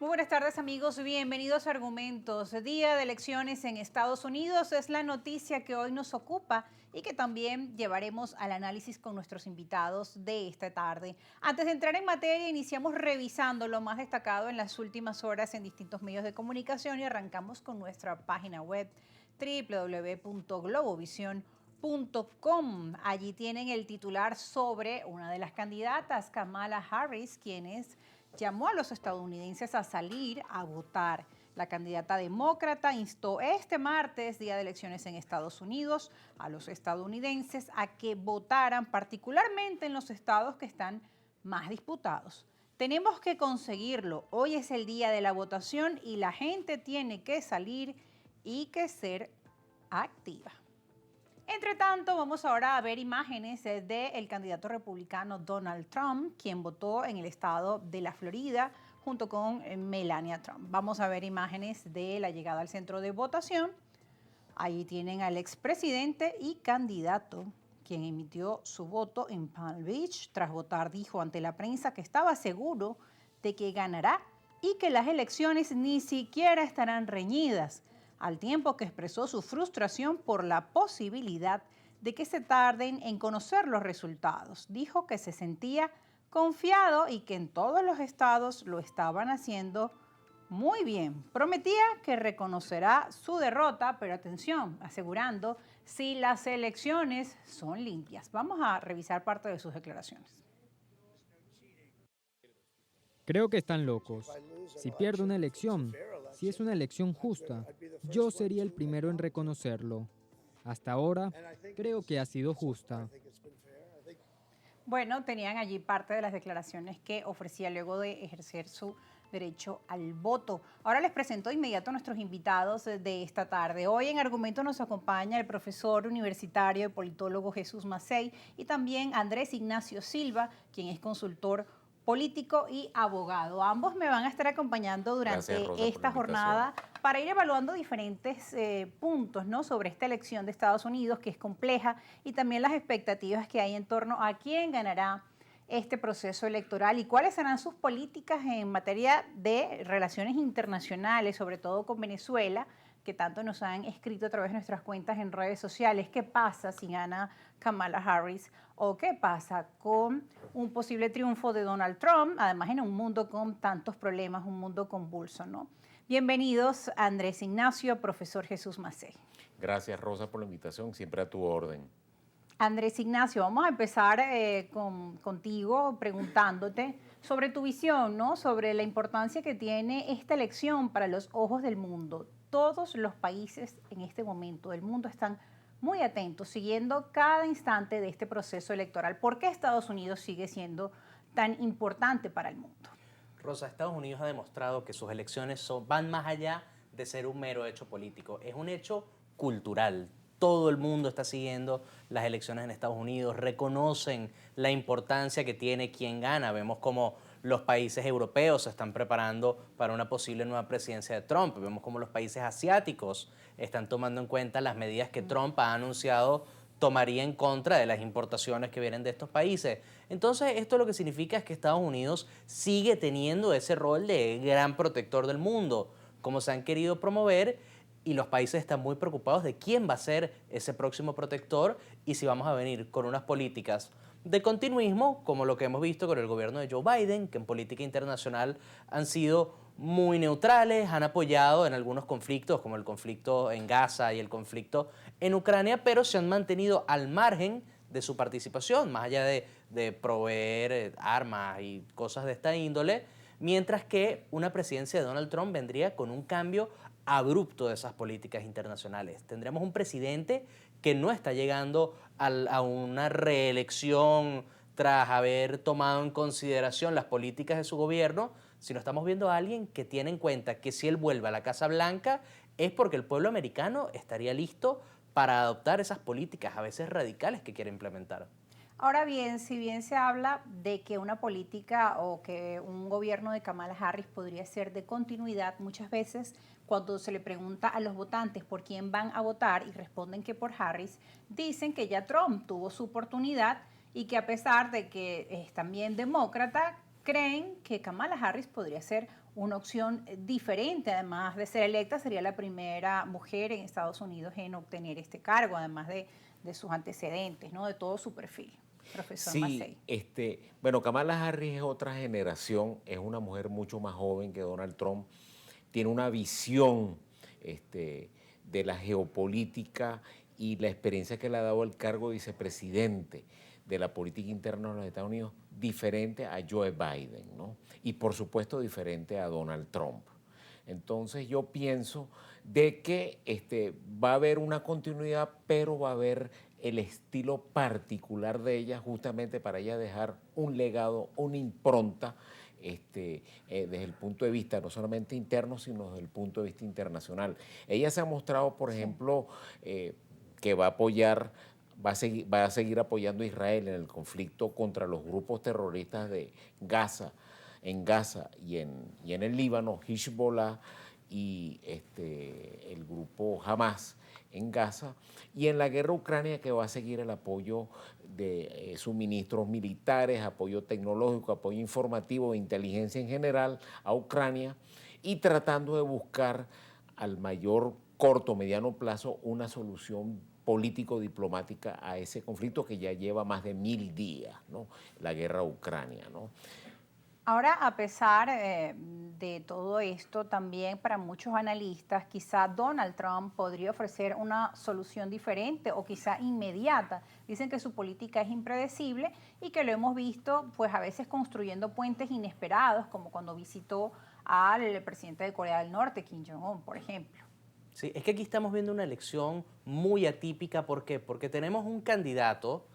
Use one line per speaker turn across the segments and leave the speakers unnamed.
buenas tardes, amigos. Bienvenidos a Argumentos. Día de elecciones en Estados Unidos es la noticia que hoy nos ocupa y que también llevaremos al análisis con nuestros invitados de esta tarde. Antes de entrar en materia, iniciamos revisando lo más destacado en las últimas horas en distintos medios de comunicación y arrancamos con nuestra página web www.globovision.com. Allí tienen el titular sobre una de las candidatas, Kamala Harris, quienes llamó a los estadounidenses a salir a votar. La candidata demócrata instó este martes, día de elecciones en Estados Unidos, a los estadounidenses a que votaran, particularmente en los estados que están más disputados. Tenemos que conseguirlo. Hoy es el día de la votación y la gente tiene que salir y que ser activa. Entre tanto, vamos ahora a ver imágenes del candidato republicano Donald Trump, quien votó en el estado de la Florida junto con Melania Trump. Vamos a ver imágenes de la llegada al centro de votación. Ahí tienen al expresidente y candidato, quien emitió su voto en Palm Beach. Tras votar, dijo ante la prensa que estaba seguro de que ganará y que las elecciones ni siquiera estarán reñidas, al tiempo que expresó su frustración por la posibilidad de que se tarden en conocer los resultados. Dijo que se sentía confiado y que en todos los estados lo estaban haciendo muy bien. Prometía que reconocerá su derrota, pero atención, asegurando si las elecciones son limpias. Vamos a revisar parte de sus declaraciones.
Creo que están locos. Si pierdo una elección, si es una elección justa, yo sería el primero en reconocerlo. Hasta ahora, creo que ha sido justa.
Bueno, tenían allí parte de las declaraciones que ofrecía luego de ejercer su derecho al voto. Ahora les presento de inmediato a nuestros invitados de esta tarde. Hoy en Argumento nos acompaña el profesor universitario y politólogo Jesús Macei y también Andrés Ignacio Silva, quien es consultor político y abogado. Ambos me van a estar acompañando durante esta jornada para ir evaluando diferentes puntos, ¿no?, sobre esta elección de Estados Unidos, que es compleja, y también las expectativas que hay en torno a quién ganará este proceso electoral y cuáles serán sus políticas en materia de relaciones internacionales, sobre todo con Venezuela, que tanto nos han escrito a través de nuestras cuentas en redes sociales. ¿Qué pasa si gana Kamala Harris? ¿O qué pasa con un posible triunfo de Donald Trump? Además, en un mundo con tantos problemas, un mundo convulso, ¿no? Bienvenidos, Andrés Ignacio, profesor Jesús Macei.
Gracias, Rosa, por la invitación, siempre a tu orden.
Andrés Ignacio, vamos a empezar contigo preguntándote sobre tu visión, ¿no?, sobre la importancia que tiene esta elección para los ojos del mundo. Todos los países en este momento del mundo están muy atentos, siguiendo cada instante de este proceso electoral. ¿Por qué Estados Unidos sigue siendo tan importante para el mundo?
Rosa, Estados Unidos ha demostrado que sus elecciones van más allá de ser un mero hecho político. Es un hecho cultural. Todo el mundo está siguiendo las elecciones en Estados Unidos, reconocen la importancia que tiene quien gana. Vemos como los países europeos se están preparando para una posible nueva presidencia de Trump. Vemos como los países asiáticos están tomando en cuenta las medidas que Trump ha anunciado tomaría en contra de las importaciones que vienen de estos países. Entonces, esto lo que significa es que Estados Unidos sigue teniendo ese rol de gran protector del mundo, como se han querido promover, y los países están muy preocupados de quién va a ser ese próximo protector y si vamos a venir con unas políticas de continuismo, como lo que hemos visto con el gobierno de Joe Biden, que en política internacional han sido muy neutrales, han apoyado en algunos conflictos, como el conflicto en Gaza y el conflicto en Ucrania, pero se han mantenido al margen de su participación, más allá de proveer armas y cosas de esta índole, mientras que una presidencia de Donald Trump vendría con un cambio abrupto de esas políticas internacionales. Tendremos un presidente que no está llegando a una reelección tras haber tomado en consideración las políticas de su gobierno, sino estamos viendo a alguien que tiene en cuenta que si él vuelve a la Casa Blanca es porque el pueblo americano estaría listo para adoptar esas políticas, a veces radicales, que quiere implementar.
Ahora bien, si bien se habla de que una política o que un gobierno de Kamala Harris podría ser de continuidad, muchas veces cuando se le pregunta a los votantes por quién van a votar y responden que por Harris, dicen que ya Trump tuvo su oportunidad y que a pesar de que es también demócrata, creen que Kamala Harris podría ser una opción diferente. Además de ser electa, sería la primera mujer en Estados Unidos en obtener este cargo, además de sus antecedentes, ¿no? De todo su perfil, profesor
Sí,
Massey.
bueno, Kamala Harris es otra generación, es una mujer mucho más joven que Donald Trump, tiene una visión de la geopolítica y la experiencia que le ha dado el cargo de vicepresidente de la política interna de los Estados Unidos diferente a Joe Biden, ¿no? Y por supuesto diferente a Donald Trump. Entonces yo pienso de que va a haber una continuidad, pero va a haber el estilo particular de ella, justamente para ella dejar un legado, una impronta, desde el punto de vista no solamente interno, sino desde el punto de vista internacional. Ella se ha mostrado, por ejemplo, que va a apoyar, va a seguir apoyando a Israel en el conflicto contra los grupos terroristas de Gaza, en Gaza y en el Líbano, Hezbollah y el grupo Hamas en Gaza, y en la guerra ucrania, que va a seguir el apoyo de suministros militares, apoyo tecnológico, apoyo informativo, de inteligencia en general a Ucrania, y tratando de buscar al mayor corto, mediano plazo una solución político-diplomática a ese conflicto que ya lleva más de 1000 días, ¿no? La guerra ucrania, ¿no?
Ahora, a pesar de todo esto, también para muchos analistas, quizá Donald Trump podría ofrecer una solución diferente o quizá inmediata. Dicen que su política es impredecible y que lo hemos visto, pues a veces construyendo puentes inesperados, como cuando visitó al presidente de Corea del Norte, Kim Jong-un, por ejemplo.
Sí, es que aquí estamos viendo una elección muy atípica. ¿Por qué? Porque tenemos un candidato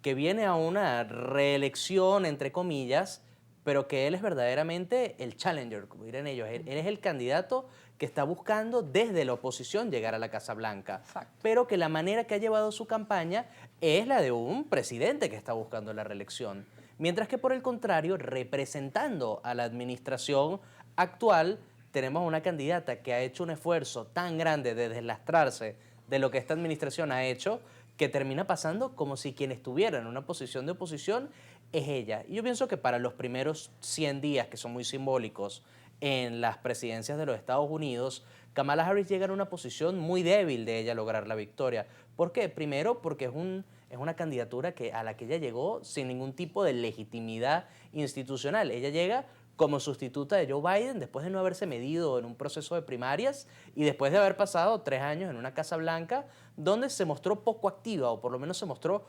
que viene a una reelección, entre comillas, pero que él es verdaderamente el challenger, como dirán ellos. Él es el candidato que está buscando desde la oposición llegar a la Casa Blanca,
Exacto.
pero que la manera que ha llevado su campaña es la de un presidente que está buscando la reelección. Mientras que por el contrario, representando a la administración actual, tenemos una candidata que ha hecho un esfuerzo tan grande de deslastrarse de lo que esta administración ha hecho, que termina pasando como si quien estuviera en una posición de oposición es ella. Y yo pienso que para los primeros 100 días, que son muy simbólicos en las presidencias de los Estados Unidos, Kamala Harris llega en una posición muy débil de ella lograr la victoria. ¿Por qué? Primero, porque es una candidatura a la que ella llegó sin ningún tipo de legitimidad institucional. Ella llega como sustituta de Joe Biden después de no haberse medido en un proceso de primarias y después de haber pasado 3 años en una Casa Blanca donde se mostró poco activa, o por lo menos se mostró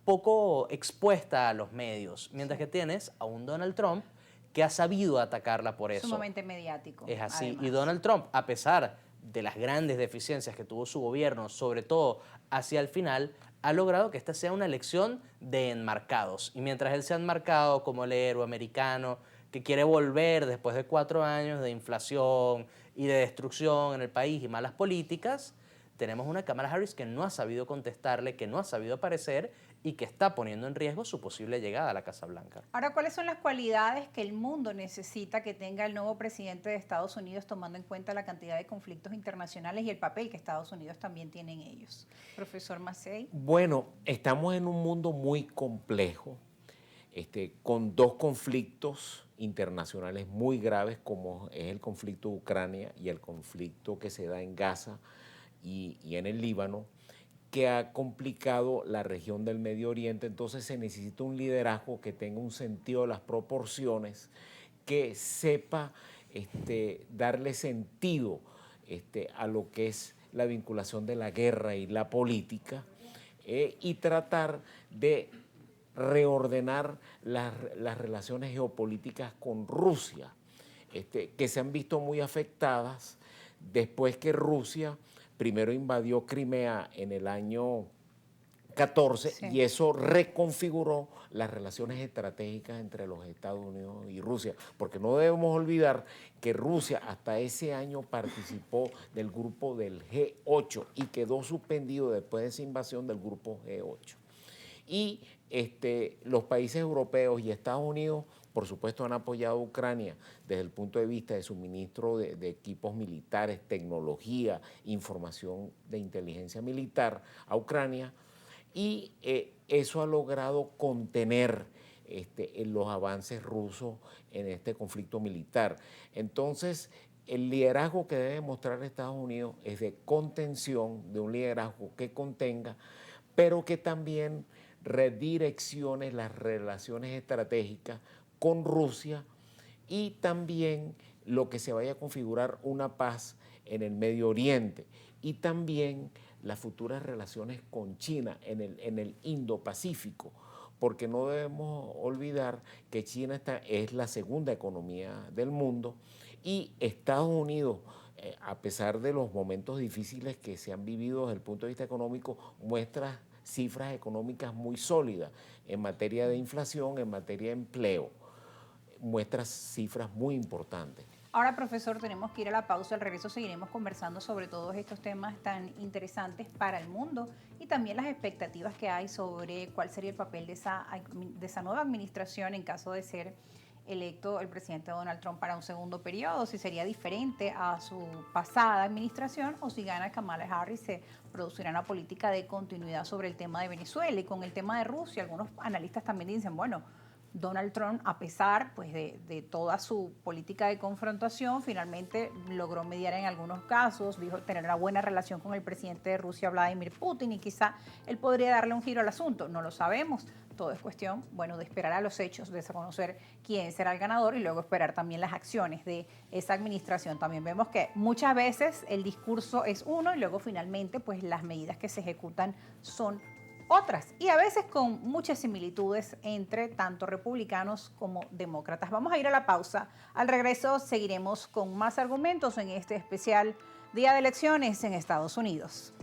poco expuesta a los medios, mientras que tienes a un Donald Trump que ha sabido atacarla por eso.
Sumamente mediático.
Es así.
Además.
Y Donald Trump, a pesar de las grandes deficiencias que tuvo su gobierno, sobre todo hacia el final, ha logrado que esta sea una elección de enmarcados. Y mientras él se ha enmarcado como el héroe americano que quiere volver después de 4 años de inflación y de destrucción en el país y malas políticas, tenemos una Kamala Harris que no ha sabido contestarle, que no ha sabido aparecer y que está poniendo en riesgo su posible llegada a la Casa Blanca.
Ahora, ¿cuáles son las cualidades que el mundo necesita que tenga el nuevo presidente de Estados Unidos, tomando en cuenta la cantidad de conflictos internacionales y el papel que Estados Unidos también tiene en ellos? Profesor Massey.
Bueno, estamos en un mundo muy complejo, con 2 conflictos internacionales muy graves, como es el conflicto de Ucrania y el conflicto que se da en Gaza y en el Líbano, que ha complicado la región del Medio Oriente. Entonces se necesita un liderazgo que tenga un sentido de las proporciones, que sepa darle sentido a lo que es la vinculación de la guerra y la política, y tratar de reordenar las relaciones geopolíticas con Rusia, que se han visto muy afectadas después que Rusia primero invadió Crimea en el año 14,
Sí.
y eso reconfiguró las relaciones estratégicas entre los Estados Unidos y Rusia, porque no debemos olvidar que Rusia hasta ese año participó del grupo del G8 y quedó suspendido después de esa invasión del grupo G8. Y los países europeos y Estados Unidos, por supuesto, han apoyado a Ucrania desde el punto de vista de suministro de equipos militares, tecnología, información de inteligencia militar a Ucrania, y eso ha logrado contener en los avances rusos en este conflicto militar. Entonces, el liderazgo que debe mostrar Estados Unidos es de contención, de un liderazgo que contenga, pero que también redireccione las relaciones estratégicas con Rusia y también lo que se vaya a configurar una paz en el Medio Oriente y también las futuras relaciones con China en el Indo-Pacífico, porque no debemos olvidar que China es la segunda economía del mundo y Estados Unidos, a pesar de los momentos difíciles que se han vivido desde el punto de vista económico, muestra cifras económicas muy sólidas en materia de inflación, en materia de empleo, muestra cifras muy importantes.
Ahora, profesor, tenemos que ir a la pausa. Al regreso seguiremos conversando sobre todos estos temas tan interesantes para el mundo y también las expectativas que hay sobre cuál sería el papel de esa nueva administración en caso de ser electo el presidente Donald Trump para un segundo periodo, si sería diferente a su pasada administración o si gana Kamala Harris se producirá una política de continuidad sobre el tema de Venezuela. Y con el tema de Rusia, algunos analistas también dicen, bueno, Donald Trump, a pesar pues, de toda su política de confrontación, finalmente logró mediar en algunos casos, dijo tener una buena relación con el presidente de Rusia, Vladimir Putin, y quizá él podría darle un giro al asunto. No lo sabemos. Todo es cuestión, bueno, de esperar a los hechos, de conocer quién será el ganador y luego esperar también las acciones de esa administración. También vemos que muchas veces el discurso es uno y luego finalmente pues las medidas que se ejecutan son otras, y a veces con muchas similitudes entre tanto republicanos como demócratas. Vamos a ir a la pausa. Al regreso seguiremos con más argumentos en este especial Día de Elecciones en Estados Unidos.